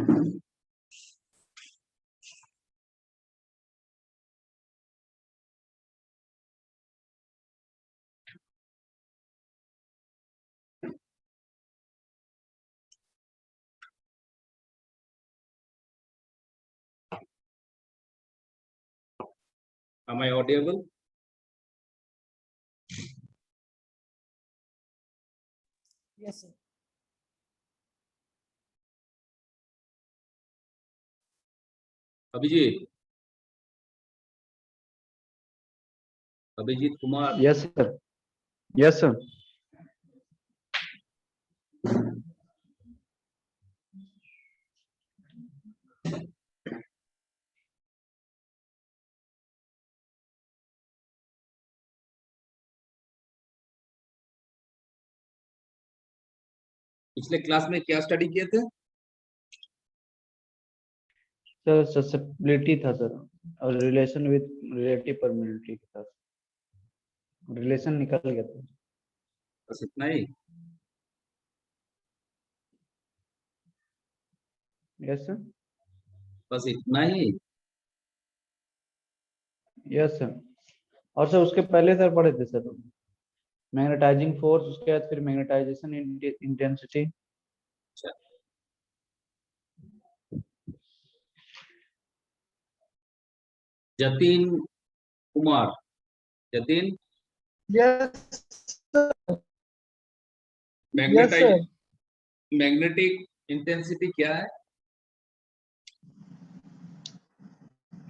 Am I audible? Yes, sir. Abhijit Abhijit Kumar. Yes, sir. Yes, sir. पिछले class में क्या study किए थे? सर ससेप्टिबिलिटी था सर, और रिलेशन विद रिलेटिव परमिटिविटी था। रिलेशन निकल गया था। बस इतना ही? Yes sir. बस इतना ही? Yes sir. और सर उसके पहले सर पढ़े थे सर, मैग्नेटाइजिंग फोर्स, उसके बाद फिर magnetization intensity. Jatin Kumar. Jatin, Yes, sir. Magnetize magnetic intensity क्या है?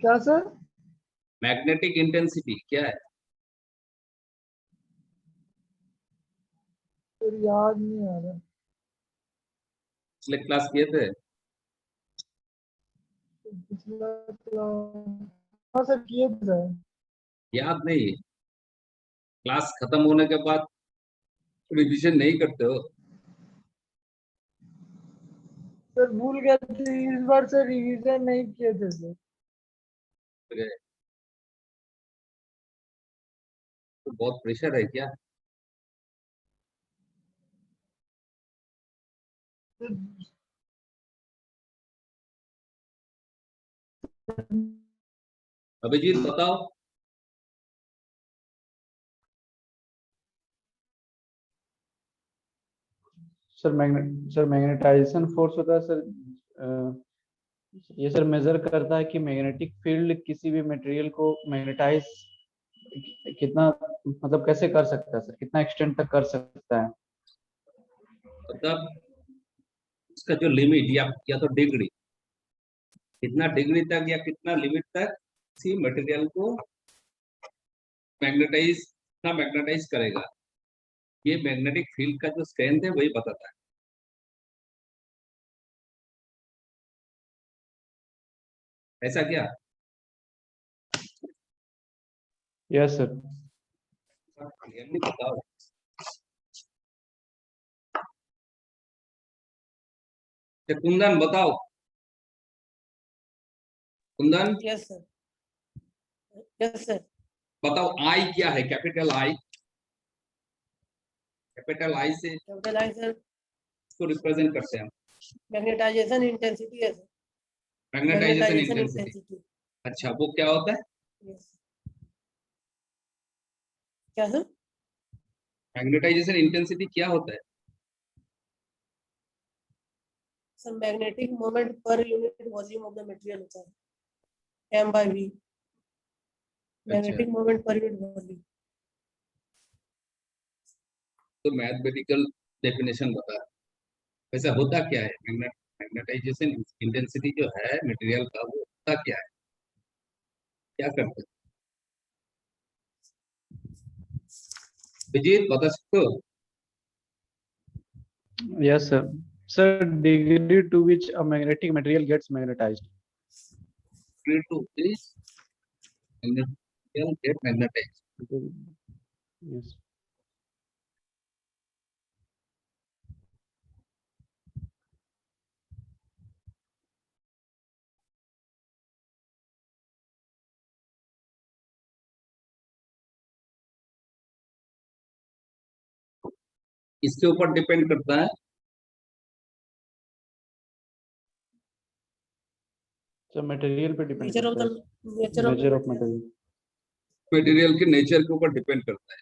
क्या सर? मैग्नेटिक इंटेंसिटी क्या है? सर याद नहीं आ रहा। पिछले क्लास किए थे? पिछला क्लास, हाँ सर किए थे सर। याद नहीं? क्लास खत्म होने के बाद रिवीजन नहीं करते हो? सर भूल गए थे, इस बार से रिवीजन नहीं किए थे सर। तो बहुत प्रेशर है क्या? अभिजीत बताओ। सर मैग्नेटाइजेशन फोर्स होता है सर, ये सर मेजर करता है कि मैग्नेटिक फील्ड किसी भी मटेरियल को मैग्नेटाइज कितना, मतलब कैसे कर सकता है सर, कितना एक्सटेंड तक कर सकता है। मतलब इसका जो लिमिट या तो डिग्री, कितना डिग्री तक या कितना लिमिट तक किसी मटेरियल को मैग्नेटाइज करेगा, ये मैग्नेटिक फील्ड का जो स्ट्रेंथ है वही बताता है। ऐसा क्या? Yes sir. क्लियरली बताओ। कुंदन बताओ। Kundan yes sir. Yes sir. बताओ, आई क्या है? Capital I. कैपिटल आई से कैपिटल आई सर इसको रिप्रेजेंट करते हैं हम। मैग्नेटाइजेशन इंटेंसिटी है sir. Magnetization magnetization intensity. Intensity. अच्छा, वो क्या होता है? यस। क्या सर? मैग्नेटाइजेशन इंटेंसिटी क्या होता है? Sir magnetic moment per unit volume of the material होता है, m/v। Magnetic moment per unit volume. तो मैथमेटिकल डेफिनेशन बता। वैसा होता क्या है मैग्नेटाइजेशन इंटेंसिटी जो है मटेरियल का, वो होता क्या है? क्या करते हैं? विजीत बता सकते हो? Yes, sir. Sir, degree to which a magnetic material gets magnetized. To this material get magnetized. Yes. इसके ऊपर डिपेंड करता है तो मटेरियल पे डिपेंड नेचर ऑफ करता द है, nature of nature of material. Material के नेचर के ऊपर डिपेंड करता है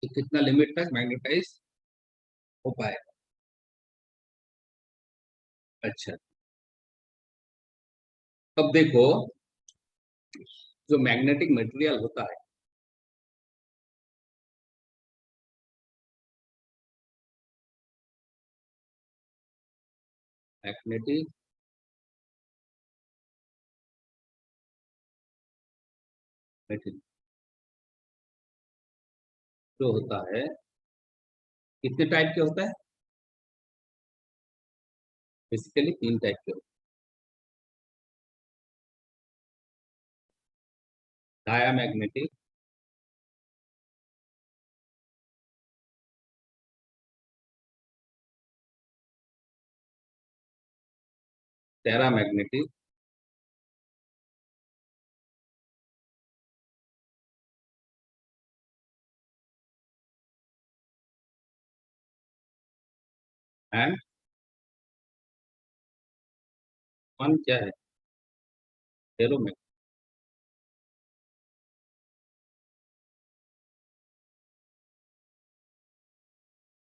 कि कितना लिमिट तक मैग्नेटाइज हो पाएगा। अच्छा, अब देखो जो मैग्नेटिक मटेरियल होता है मैग्नेटिक मटेरियल जो होता है कितने टाइप के होता है? बेसिकली 3 टाइप के होते हैं। डायामैग्नेटिक, पैरामैग्नेटिक, एंड वन क्या है? फेरोमैग्नेटिक।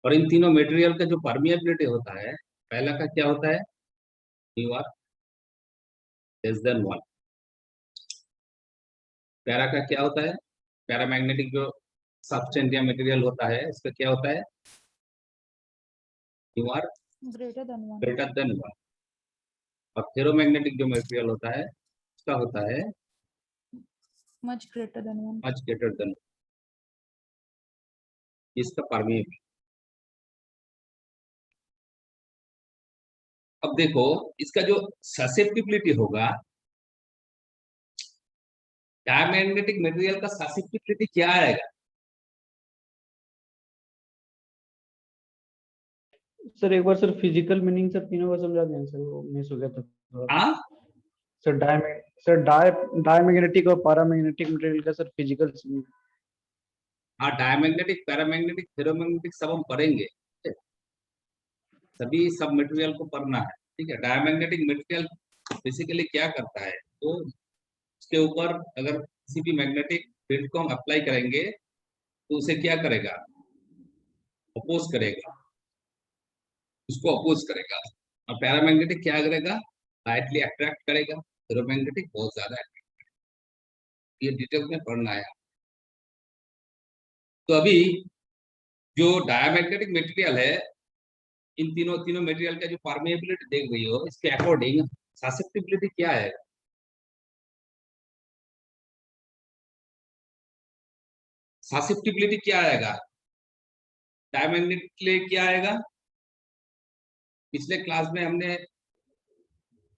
और इन तीनों मटेरियल का जो परमिएबिलिटी होता है, पहला का क्या होता है? Mu r less than 1। Para का क्या होता है? पैरामैग्नेटिक जो सब्सटेंस या मटेरियल होता है इसका क्या होता है? Mu r greater than 1. Greater than 1। और फेरोमैग्नेटिक जो मटेरियल होता है उसका होता है Much greater than 1. Much greater than. इसका परमिएबिलिटी। अब देखो इसका जो ससेप्टिबिलिटी होगा, डायमैग्नेटिक मटेरियल का ससेप्टिबिलिटी क्या आएगा? सर एक बार सर फिजिकल मीनिंग सर तीनों का समझा दें सर, वो मिस हो गया था थोड़ा। हाँ, सर डायमैग्नेटिक और पैरामैग्नेटिक मटेरियल का सर फिजिकल। हाँ, डायमैग्नेटिक, पैरामैग्नेटिक, फेरोमैग्नेटिक सब हम पढ़ेंगे। सभी सब मटेरियल को पढ़ना है, ठीक है। डायमैग्नेटिक मटेरियल बेसिकली क्या करता है, तो उसके ऊपर अगर किसी भी मैग्नेटिक फील्ड को हम अप्लाई करेंगे तो उसे क्या करेगा? अपोज करेगा, उसको अपोज करेगा। और पैरामैग्नेटिक क्या करेगा? लाइटली अट्रैक्ट करेगा। फेरोमैग्नेटिक बहुत ज्यादा attract। ये डिटेल में पढ़ना है। तो अभी जो डायमैग्नेटिक मटेरियल है, इन तीनों तीनों मटेरियल का जो परमेबिलिटी देख रही हो, इसके अकॉर्डिंग ससेप्टिबिलिटी क्या है? ससेप्टिबिलिटी क्या आएगा? डायमैग्नेटिक के लिए क्या आएगा? पिछले क्लास में हमने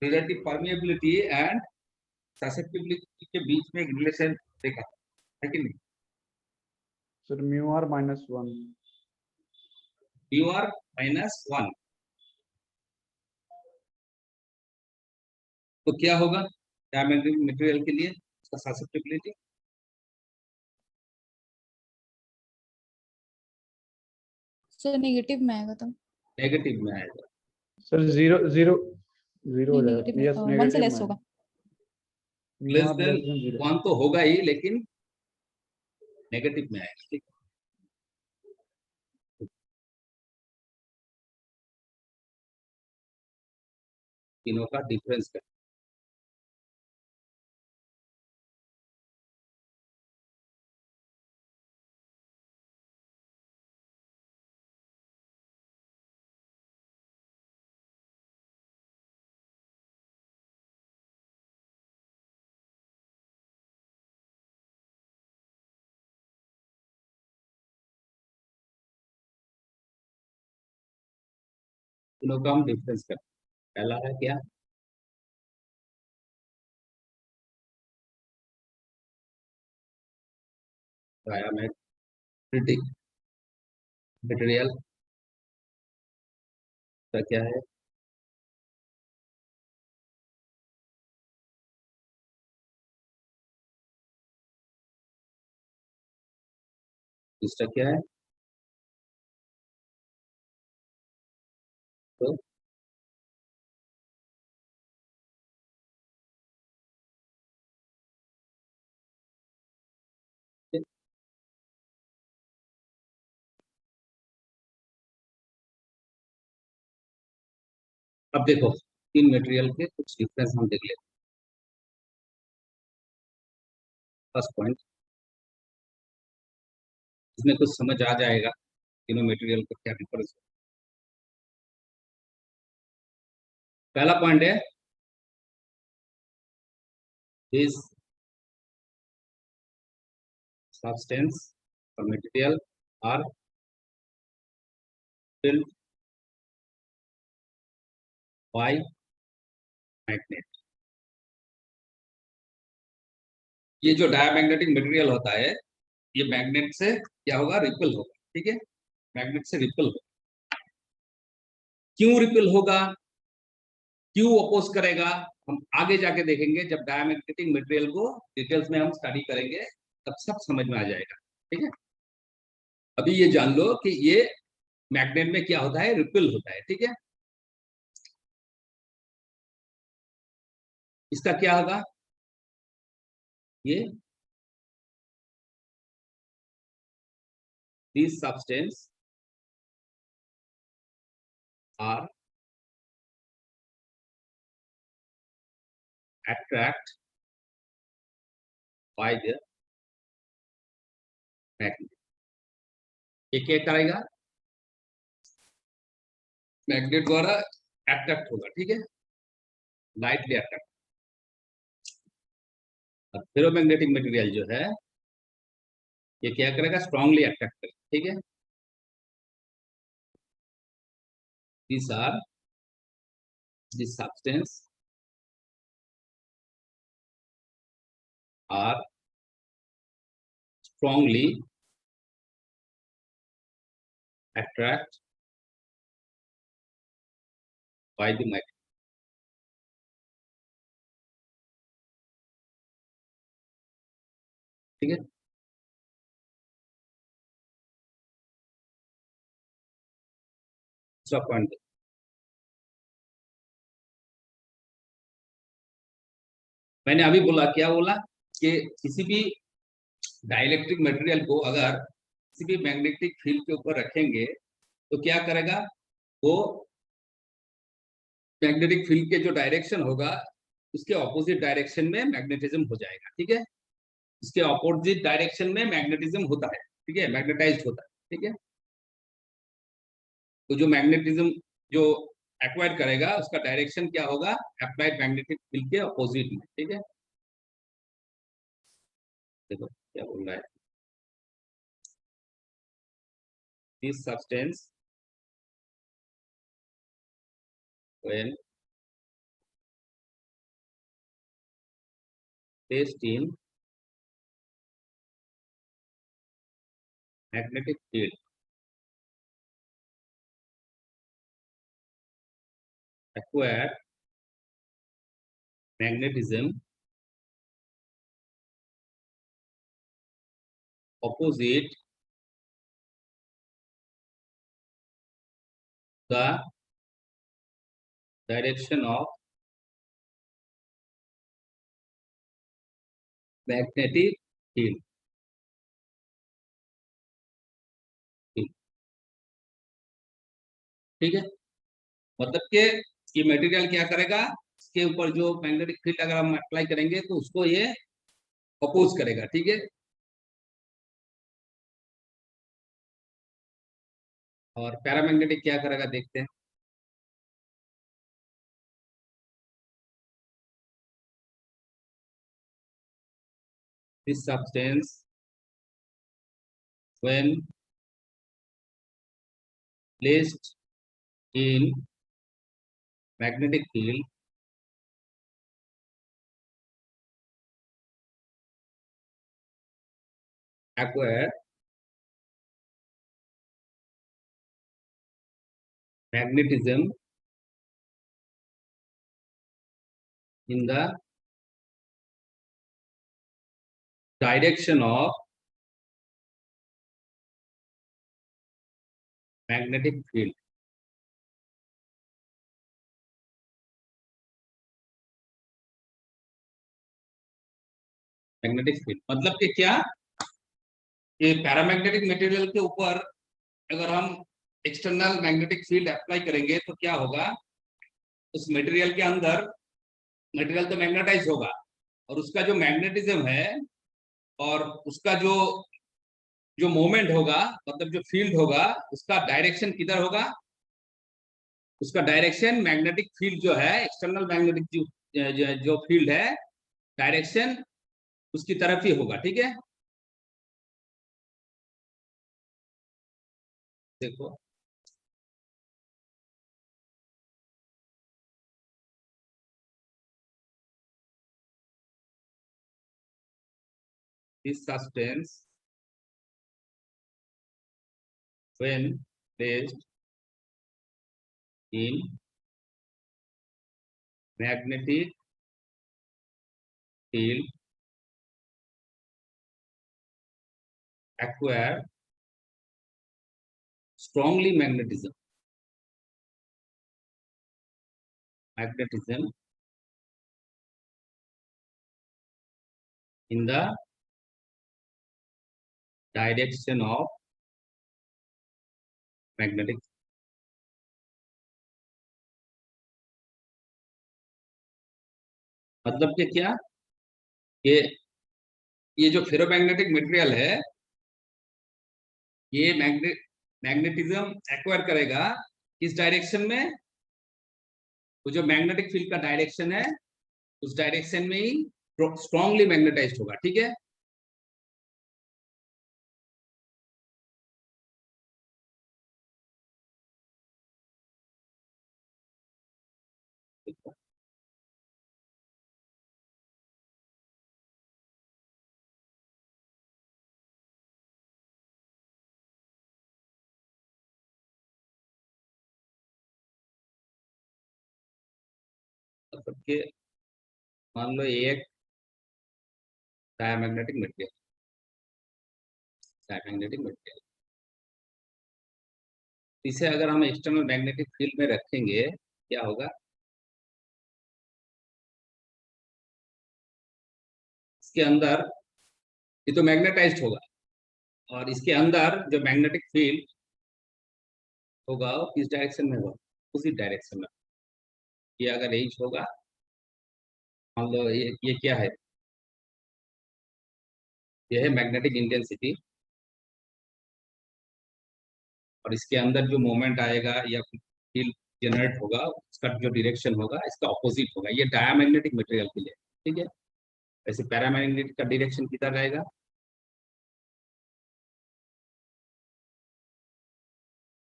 रिलेटिव परमिएबिलिटी एंड ससेप्टिबिलिटी के बीच में एक रिलेशन देखा है कि नहीं? Sir mu r -1। Mu r -1। तो क्या होगा डायमैग्नेटिक मटेरियल के लिए उसका ससेप्टिबिलिटी? So negative में आएगा तो नेगेटिव में आएगा। सर 0 0 0 हो नहीं जाएगा। नेगेटिव यस 1 से नेगेटिव लेस में होगा. Mu less r than less than 0। 1 तो होगा ही, लेकिन नेगेटिव में आएगा, ठीक। तीनों का डिफरेंस कर। तीनों का हम डिफरेंस कर। पहला है क्या? डायमैग्नेटिक मटेरियल का क्या है? इसका क्या है? तो अब देखो तीन मटेरियल के कुछ डिफरेंस हम देख लेते हैं। फर्स्ट पॉइंट, इसमें कुछ समझ आ जाएगा तीनों मटेरियल का क्या डिफरेंस है। पहला पॉइंट है this substance or material are filled by magnet। ये जो डायमैग्नेटिक मटेरियल होता है ये मैग्नेट से क्या होगा, रिपल होगा। ठीक है, मैग्नेट से रिपल होगा। क्यों रिपल होगा, क्यों अपोज करेगा, हम आगे जाके देखेंगे। जब डायमैग्नेटिक मटेरियल को डिटेल्स में हम स्टडी करेंगे तब सब समझ में आ जाएगा। ठीक है, अभी ये जान लो कि ये मैग्नेट में क्या होता है, रिपल होता है। ठीक है, इसका क्या होगा, ये these substance are attract by the magnet। ये क्या करेगा, मैग्नेट द्वारा अट्रैक्ट होगा। ठीक है, लाइटली अट्रैक्ट। और फेरोमैग्नेटिक मटेरियल जो है ये क्या करेगा, स्ट्रांगली अट्रैक्ट करेगा। ठीक है, these are this substance are strongly attract by the magnet। ठीक है, दूसरा पॉइंट, मैंने अभी बोला, क्या बोला कि किसी भी डाइलेक्ट्रिक मटेरियल को अगर किसी भी मैग्नेटिक फील्ड के ऊपर रखेंगे तो क्या करेगा, वो मैग्नेटिक फील्ड के जो डायरेक्शन होगा उसके ऑपोजिट डायरेक्शन में मैग्नेटिज्म हो जाएगा। ठीक है, इसके ऑपोजिट डायरेक्शन में मैग्नेटिज्म होता है। ठीक है, मैग्नेटाइज्ड होता है। ठीक है, तो जो मैग्नेटिज्म जो एक्वायर करेगा उसका डायरेक्शन क्या होगा, अप्लाइड मैग्नेटिक फील्ड के ऑपोजिट में। ठीक है, देखो क्या बोल रहा है, this substance when placed in magnetic field acquire magnetism opposite the direction of magnetic field। ठीक है, मतलब कि ये मटेरियल क्या करेगा, इसके ऊपर जो मैग्नेटिक फील्ड अगर हम अप्लाई करेंगे तो उसको ये अपोज करेगा। ठीक है, और पैरामैग्नेटिक क्या करेगा देखते हैं। This substance when placed in magnetic field acquire magnetism in the direction of magnetic field। Magnetic field मतलब कि क्या, ये पैरामैग्नेटिक मटेरियल के ऊपर अगर हम एक्सटर्नल मैग्नेटिक फील्ड अप्लाई करेंगे तो क्या होगा, उस मटेरियल के अंदर, मटेरियल तो मैग्नेटाइज होगा और उसका जो मैग्नेटिज्म है और उसका जो जो मोमेंट होगा, मतलब जो फील्ड होगा, उसका डायरेक्शन किधर होगा? उसका डायरेक्शन मैग्नेटिक फील्ड जो है, एक्सटर्नल मैग्नेटिक जो फील्ड है, डायरेक्शन उसकी तरफ ही होगा। ठीक है, देखो this substance when placed in magnetic field acquire strongly magnetism in the direction of magnetic। मतलब कि क्या, ये जो फेरोमैग्नेटिक मटेरियल है, ये मैग्नेटिज्म एक्वायर करेगा किस डायरेक्शन में? वो जो मैग्नेटिक फील्ड का डायरेक्शन है, उस डायरेक्शन में ही स्ट्रांगली मैग्नेटाइज्ड होगा। ठीक है, मतलब कि मान लो एक डायमैग्नेटिक मटेरियल, इसे अगर हम एक्सटर्नल मैग्नेटिक फील्ड में रखेंगे, क्या होगा? इसके अंदर ये तो मैग्नेटाइज्ड होगा और इसके अंदर जो मैग्नेटिक फील्ड होगा वो किस डायरेक्शन में होगा? उसी डायरेक्शन में। ये अगर यही होगा, मान लो ये क्या है? ये है मैग्नेटिक इंटेंसिटी, और इसके अंदर जो मोमेंट आएगा या फील्ड जनरेट होगा, उसका जो डायरेक्शन होगा इसका ऑपोजिट होगा। ये डायमैग्नेटिक मटेरियल के लिए। ठीक है, वैसे पैरामैग्नेटिक का डायरेक्शन किधर रहेगा?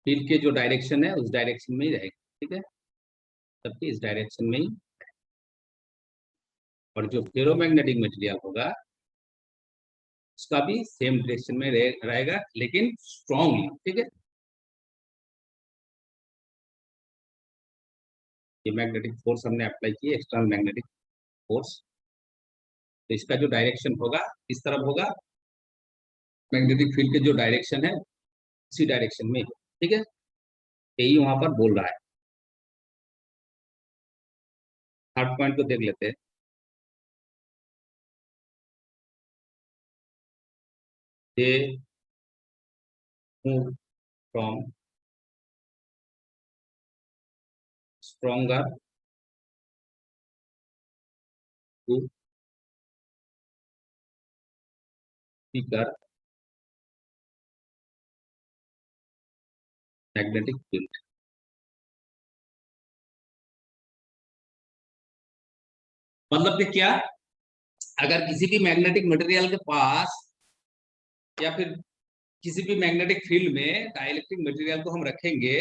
फील्ड के जो डायरेक्शन है उस डायरेक्शन में ही रहेगा। ठीक है, सबके इस डायरेक्शन में ही। और जो फेरोमैग्नेटिक मटेरियल होगा उसका भी सेम डायरेक्शन में रहेगा, लेकिन स्ट्रॉन्गली। ठीक है, ये मैग्नेटिक फोर्स हमने अप्लाई की, एक्सटर्नल मैग्नेटिक फोर्स, तो इसका जो डायरेक्शन होगा इस तरफ होगा, मैग्नेटिक फील्ड के जो डायरेक्शन है उसी डायरेक्शन में। ठीक है, यही वहां पर बोल रहा है। थर्ड पॉइंट को देख लेते हैं। they move from stronger to weaker magnetic field। मतलब कि क्या, अगर किसी भी मैग्नेटिक मटेरियल के पास या फिर किसी भी मैग्नेटिक फील्ड में डाइलेक्ट्रिक मटेरियल को हम रखेंगे,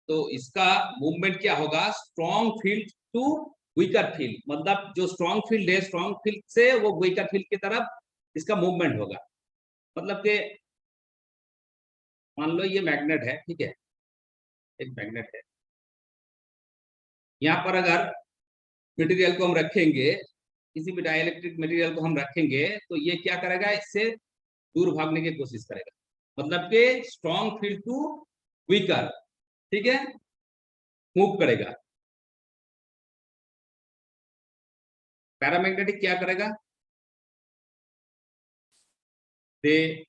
तो इसका मूवमेंट क्या होगा? Strong field to weaker field. मतलब जो स्ट्रॉन्ग फील्ड है, स्ट्रॉन्ग फील्ड से वो वीकर फील्ड की तरफ इसका मूवमेंट होगा। मतलब कि मान लो ये मैग्नेट है, ठीक है, एक मैग्नेट है, यहाँ पर अगर मटेरियल को हम रखेंगे, किसी भी डाइलेक्ट्रिक मटेरियल को हम रखेंगे, तो ये क्या करेगा? इससे दूर भागने की कोशिश करेगा। मतलब कि स्ट्रॉन्ग फील्ड टू वीकर, ठीक है, मूव करेगा। पैरामैग्नेटिक क्या करेगा? They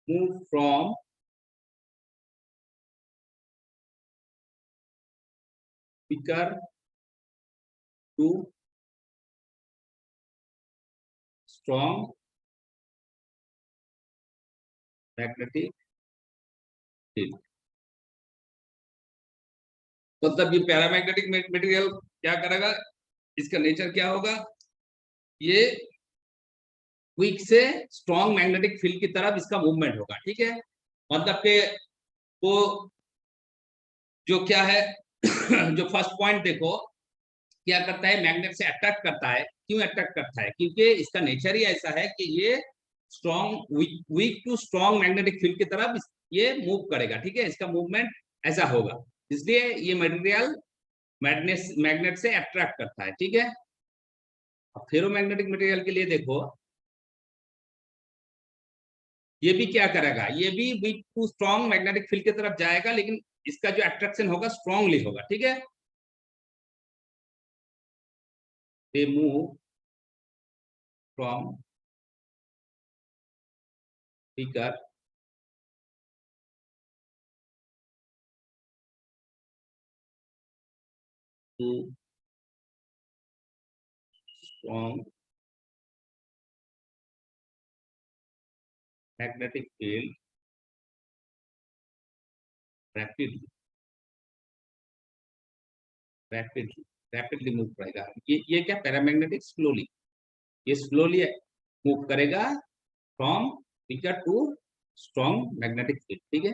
move from weaker to strong magnetic field। मतलब ये पैरामैग्नेटिक मटेरियल क्या करेगा, इसका नेचर क्या होगा, ये वीक से स्ट्रॉन्ग मैग्नेटिक फील्ड की तरफ इसका मूवमेंट होगा, ठीक है। मतलब कि वो जो क्या है जो फर्स्ट पॉइंट देखो, क्या करता है, मैग्नेट से अट्रैक्ट करता है। क्यों अट्रैक्ट करता है, क्योंकि इसका नेचर ही ऐसा है कि ये strong weak to strong magnetic field की तरफ ये मूव करेगा, ठीक है। इसका मूवमेंट ऐसा होगा, इसलिए ये मटेरियल मैग्नेट से अट्रैक्ट करता है, ठीक है। अब फेरोमैग्नेटिक मटेरियल के लिए देखो, ये भी क्या करेगा, ये भी weak to strong magnetic field की तरफ जाएगा, लेकिन इसका जो अट्रैक्शन होगा स्ट्रांगली होगा, ठीक है। they move from weaker to strong magnetic field rapidly move करेगा। ये क्या, पैरामैग्नेटिक स्लोली, ये स्लोली मूव करेगा from weaker to strong magnetic field, ठीक है,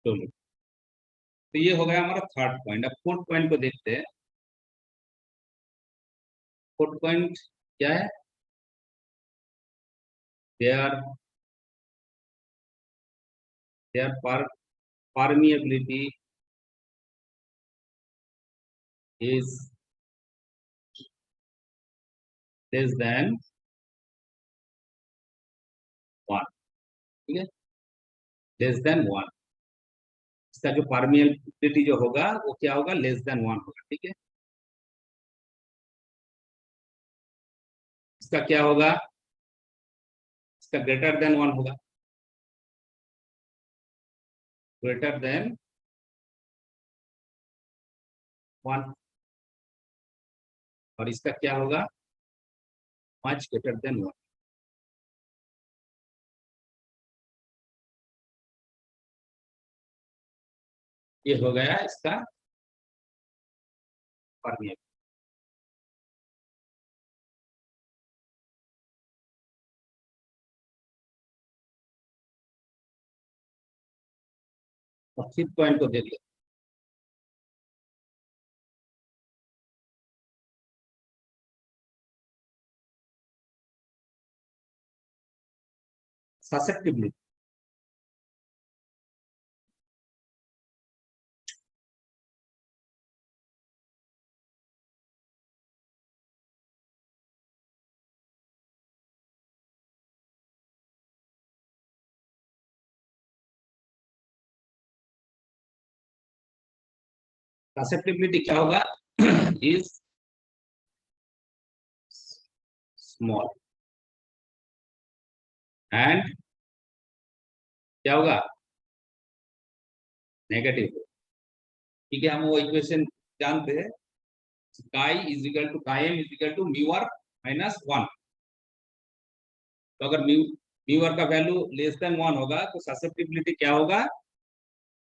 स्लोली। तो ये हो गया हमारा थर्ड पॉइंट। अब फोर्थ पॉइंट को देखते हैं। फोर्थ पॉइंट क्या है, their permeability is less than 1, ठीक है, लेस देन 1। इसका जो परमिएबिलिटी जो होगा वो क्या होगा, लेस देन 1 होगा, ठीक है। इसका क्या होगा, इसका ग्रेटर देन 1 होगा, ग्रेटर देन 1। और इसका क्या होगा, मच ग्रेटर देन 1। ये हो गया इसका परमिएबिलिटी। और फिफ्थ पॉइंट को देखिए, ससेप्टिबिलिटी। ससेप्टिबिलिटी क्या होगा, इज स्मॉल एंड क्या होगा, नेगेटिव, ठीक है। हम वो इक्वेशन जानते हैं, chi is equal to chi m is equal to mu r minus 1। तो अगर म्यू आर का वैल्यू लेस देन 1 होगा तो ससेप्टिबिलिटी क्या होगा,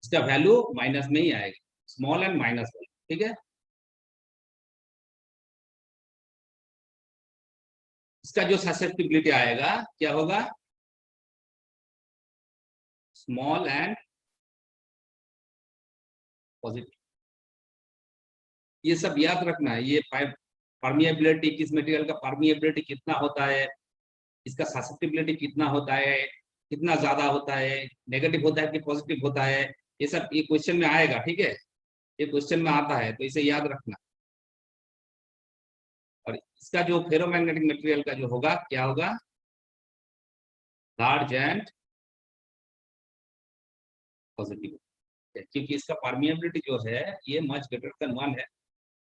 इसका वैल्यू माइनस में ही आएगा, स्मॉल एंड माइनस 1, ठीक है। इसका जो ससेप्टिबिलिटी आएगा क्या होगा, स्मॉल एंड पॉजिटिव। ये सब याद रखना है। ये परमिएबिलिटी, किस मटेरियल का परमिएबिलिटी कितना होता है, इसका ससेप्टिबिलिटी कितना होता है, कितना ज्यादा होता है, नेगेटिव होता है कि पॉजिटिव होता है, ये सब ये क्वेश्चन में आएगा, ठीक है। ये क्वेश्चन में आता है, तो इसे याद रखना। और इसका जो फेरोमैग्नेटिक मटेरियल का जो होगा क्या होगा, लार्ज एंड पॉजिटिव, क्योंकि इसका परमिएबिलिटी जो है ये मच ग्रेटर देन 1 है,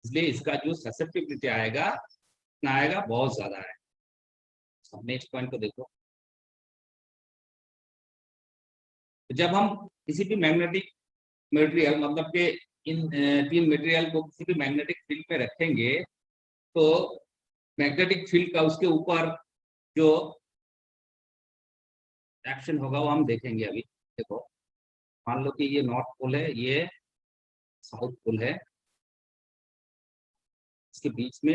इसलिए इसका जो ससेप्टिबिलिटी आएगा कितना आएगा, बहुत ज्यादा है। नेक्स्ट पॉइंट को देखो, जब हम किसी भी मैग्नेटिक मटेरियल मतलब कि इन तीन मटेरियल को किसी भी मैग्नेटिक फील्ड में रखेंगे तो मैग्नेटिक फील्ड का उसके ऊपर जो एक्शन होगा वो हम देखेंगे अभी। देखो, मान लो कि ये नॉर्थ पोल है, ये साउथ पोल है, इसके बीच में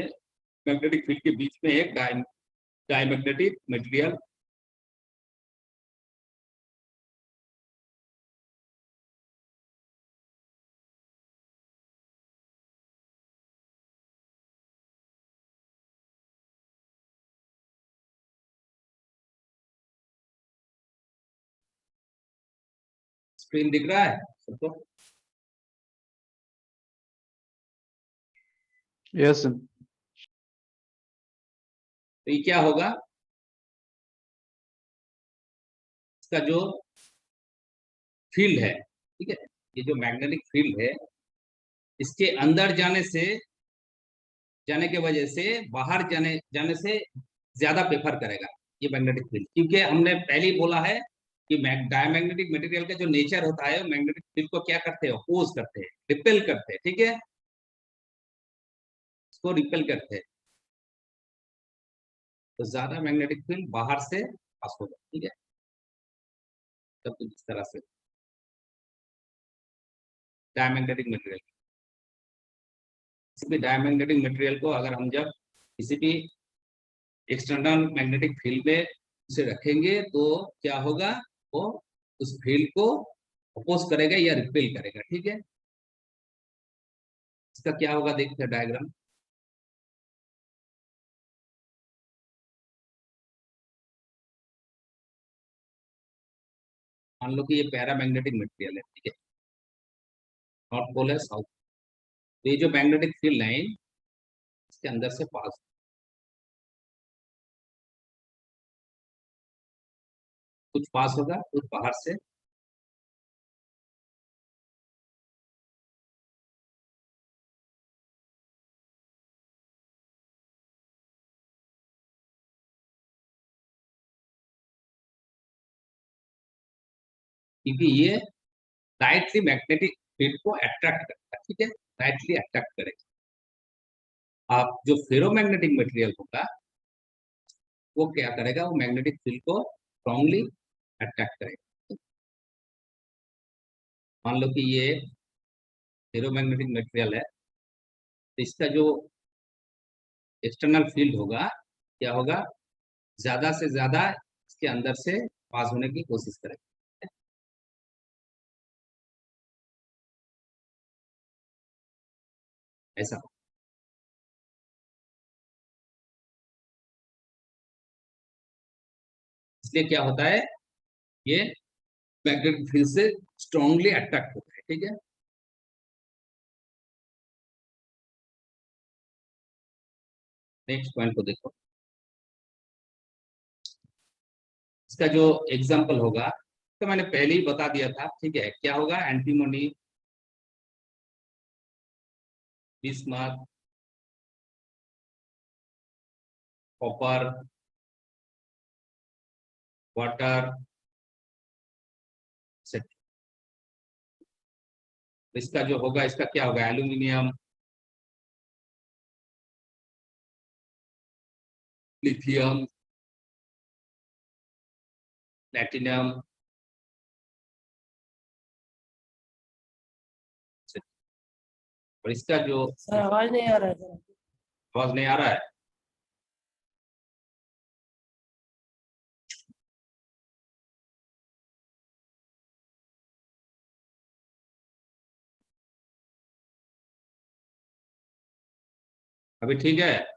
मैग्नेटिक फील्ड के बीच में एक डायमैग्नेटिक मटेरियल स्क्रीन दिख रहा है सबको? Yes sir. तो ये क्या होगा, इसका जो फील्ड है, ठीक है, ये जो मैग्नेटिक फील्ड है इसके अंदर जाने के वजह से बाहर जाने से ज्यादा प्रेफर करेगा ये मैग्नेटिक फील्ड, क्योंकि हमने पहले ही बोला है कि डायमैग्नेटिक मटेरियल का जो नेचर होता है मैग्नेटिक फील्ड को क्या करते हैं, अपोज करते हैं, रिपेल करते हैं, ठीक है, इसको रिपेल करते हैं। तो ज्यादा मैग्नेटिक फील्ड बाहर से पास होगा, ठीक है, तब कुछ इस तरह से डायमैग्नेटिक मटेरियल, किसी भी डायमैग्नेटिक मटेरियल को अगर हम जब किसी भी एक्सटर्नल मैग्नेटिक फील्ड में उसे रखेंगे तो क्या होगा, वो उस फील्ड को अपोज करेगा या रिपेल करेगा, ठीक है। इसका क्या होगा देखते हैं डायग्राम। मान लो कि ये पैरामैग्नेटिक मटेरियल है, ठीक है, नॉर्थ पोल है, साउथ, तो ये जो मैग्नेटिक फील्ड लाइन इसके अंदर से पास, कुछ पास होगा कुछ बाहर से, क्योंकि ये डायरेक्टली मैग्नेटिक फील्ड को अट्रैक्ट करता है, ठीक है, डायरेक्टली अट्रैक्ट करेगा। आप जो फेरोमैग्नेटिक मटेरियल होगा वो क्या करेगा, वो मैग्नेटिक फील्ड को स्ट्रांगली अट्रैक्ट करेगा। मान लो कि ये फेरोमैग्नेटिक मटेरियल है, तो इसका जो एक्सटर्नल फील्ड होगा क्या होगा, ज्यादा से ज्यादा इसके अंदर से पास होने की कोशिश करेगा, ऐसा। इसलिए क्या होता है, ये मैग्नेटिक फील्ड से स्ट्रांगली अट्रैक्ट होता है, ठीक है। नेक्स्ट पॉइंट को देखो, इसका जो एग्जांपल होगा तो मैंने पहले ही बता दिया था, ठीक है, क्या होगा, एंटीमोनी, बिस्मथ, कॉपर, वाटर, इसका जो होगा इसका क्या होगा, एल्यूमिनियम, लिथियम, प्लैटिनम, और इसका जो सर आवाज नहीं आ रहा है जरा। आवाज नहीं आ रहा है, अभी ठीक है।